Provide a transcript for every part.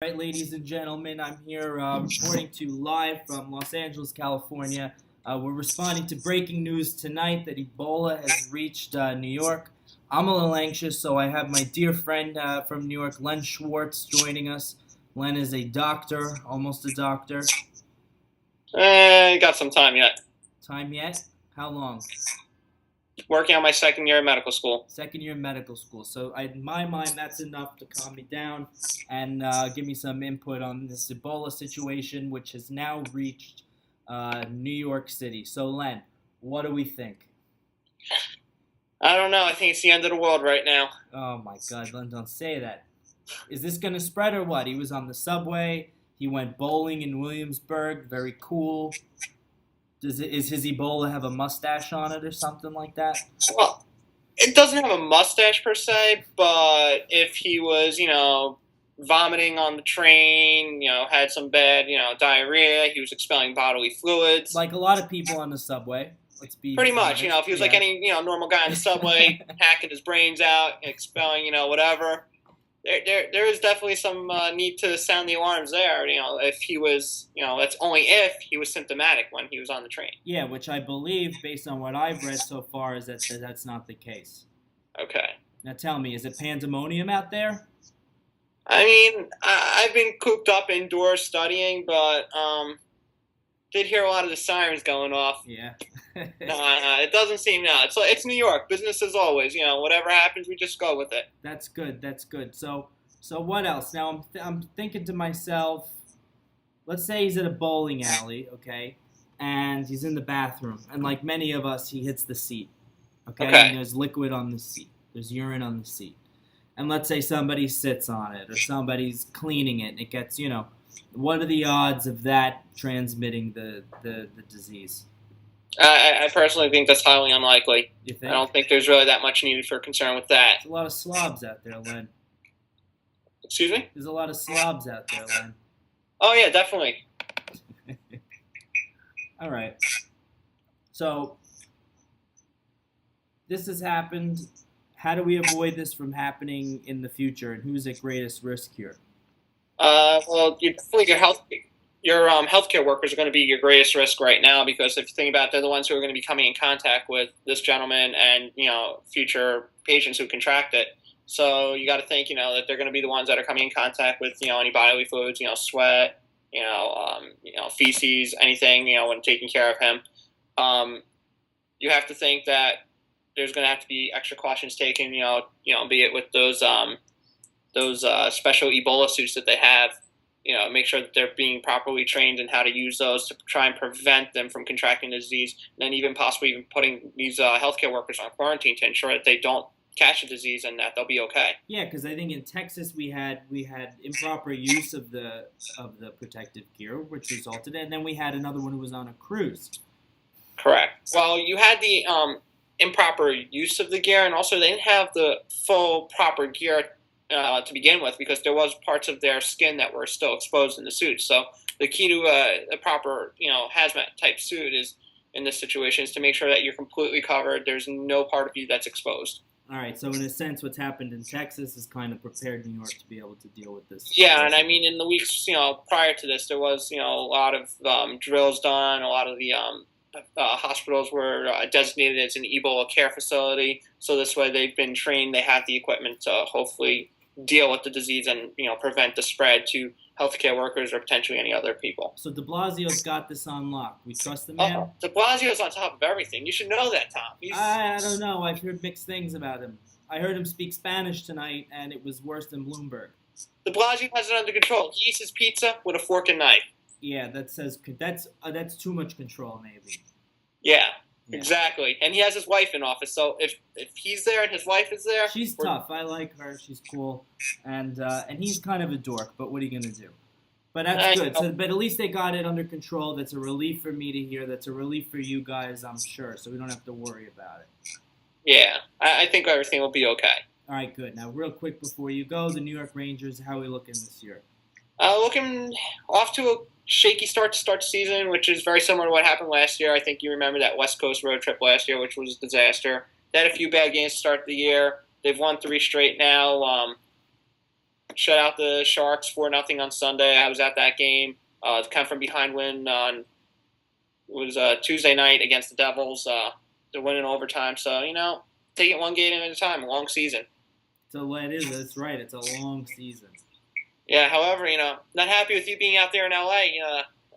All right, ladies and gentlemen, I'm here reporting to you live from Los Angeles, California. We're responding to breaking news tonight that Ebola has reached New York. I'm a little anxious, so I have my dear friend from New York, Len Schwartz, joining us. Len is a doctor, almost a doctor. Got some time yet. Time yet? How long? Working on my second year of medical school. Second year of medical school. So in my mind, that's enough to calm me down and give me some input on this Ebola situation, which has now reached New York City. So Len, what do we think? I don't know. I think it's the end of the world right now. Oh my God, Len, don't say that. Is this going to spread or what? He was on the subway. He went bowling in Williamsburg. Very cool. Is his Ebola have a mustache on it or something like that? Well, it doesn't have a mustache per se, but if he was, vomiting on the train, had some bad, diarrhea, he was expelling bodily fluids. Like a lot of people on the subway. Let's be pretty much, honest. if he was like any, normal guy on the subway, hacking his brains out, expelling, whatever. There is definitely some need to sound the alarms there. If he was, that's only if he was symptomatic when he was on the train. Yeah, which I believe, based on what I've read so far, is that's not the case. Okay. Now tell me, is it pandemonium out there? I mean, I've been cooped up indoors studying, but did hear a lot of the sirens going off. Yeah. No, it doesn't seem now. It's New York. Business as always. Whatever happens, we just go with it. That's good. That's good. So what else? Now I'm thinking to myself, let's say he's at a bowling alley, okay, and he's in the bathroom, and like many of us, he hits the seat, okay, and there's liquid on the seat, there's urine on the seat, and let's say somebody sits on it or somebody's cleaning it, and it gets, what are the odds of that transmitting the disease? I personally think that's highly unlikely. You think? I don't think there's really that much needed for concern with that. There's a lot of slobs out there, Len. Excuse me? There's a lot of slobs out there, Len. Oh, yeah, definitely. All right. So, this has happened. How do we avoid this from happening in the future, and who's at greatest risk here? Well, you definitely your healthcare workers are going to be your greatest risk right now, because if you think about it, they're the ones who are going to be coming in contact with this gentleman and, future patients who contract it. So you got to think, that they're going to be the ones that are coming in contact with, any bodily fluids, sweat, feces, anything, when taking care of him. You have to think that there's going to have to be extra cautions taken, be it with those special Ebola suits that they have. Make sure that they're being properly trained in how to use those to try and prevent them from contracting the disease, and then even possibly putting these healthcare workers on quarantine to ensure that they don't catch the disease and that they'll be okay. Yeah, because I think in Texas we had improper use of the protective gear, which resulted, and then we had another one who was on a cruise. Correct. Well, you had the improper use of the gear, and also they didn't have the full proper gear to begin with, because there was parts of their skin that were still exposed in the suit. So the key to a proper, hazmat type suit is, in this situation, is to make sure that you're completely covered. There's no part of you that's exposed. All right. So in a sense, what's happened in Texas has kind of prepared New York to be able to deal with this. Yeah, and I mean, in the weeks, prior to this, there was, a lot of drills done. A lot of the hospitals were designated as an Ebola care facility. So this way, they've been trained. They have the equipment to hopefully deal with the disease and prevent the spread to healthcare workers or potentially any other people. So de Blasio's got this on lock. We trust the man? De Blasio's on top of everything. You should know that, Tom. I don't know. I've heard mixed things about him. I heard him speak Spanish tonight, and it was worse than Bloomberg. De Blasio has it under control. He eats his pizza with a fork and knife. Yeah, that's too much control, maybe. Yeah. Exactly, and he has his wife in office. So if he's there and his wife is there, she's tough. I like her. She's cool, and he's kind of a dork. But what are you gonna do? But that's good. So, but at least they got it under control. That's a relief for me to hear. That's a relief for you guys, I'm sure. So we don't have to worry about it. Yeah, I think everything will be okay. All right, good. Now, real quick before you go, the New York Rangers. How are we looking this year? Looking off to a shaky start to start the season, which is very similar to what happened last year. I think you remember that West Coast road trip last year, which was a disaster. They had a few bad games to start the year. They've won 3 straight now. shut out the Sharks 4-0 on Sunday. I was at that game. Kind of from behind win on it was Tuesday night against the Devils. They're winning overtime. So take it one game at a time. A long season. So it is. That's right. It's a long season. Yeah. However, not happy with you being out there in LA.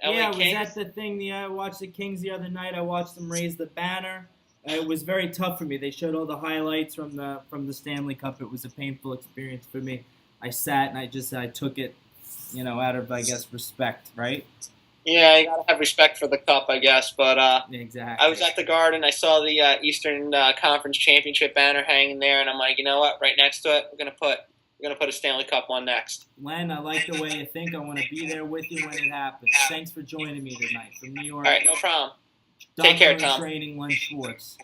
LA Kings. Was that the thing? I watched the Kings the other night. I watched them raise the banner. It was very tough for me. They showed all the highlights from the Stanley Cup. It was a painful experience for me. I sat and I took it, out of, I guess, respect, right? Yeah, you gotta have respect for the cup, I guess. But exactly. I was at the Garden. I saw the Eastern Conference Championship banner hanging there, and I'm like, you know what? Right next to it, we're gonna put a Stanley Cup one next. Len, I like the way you think. I want to be there with you when it happens. Thanks for joining me tonight from New York. All right, no problem. Dr. Take care, Tom. Training Len Schwartz.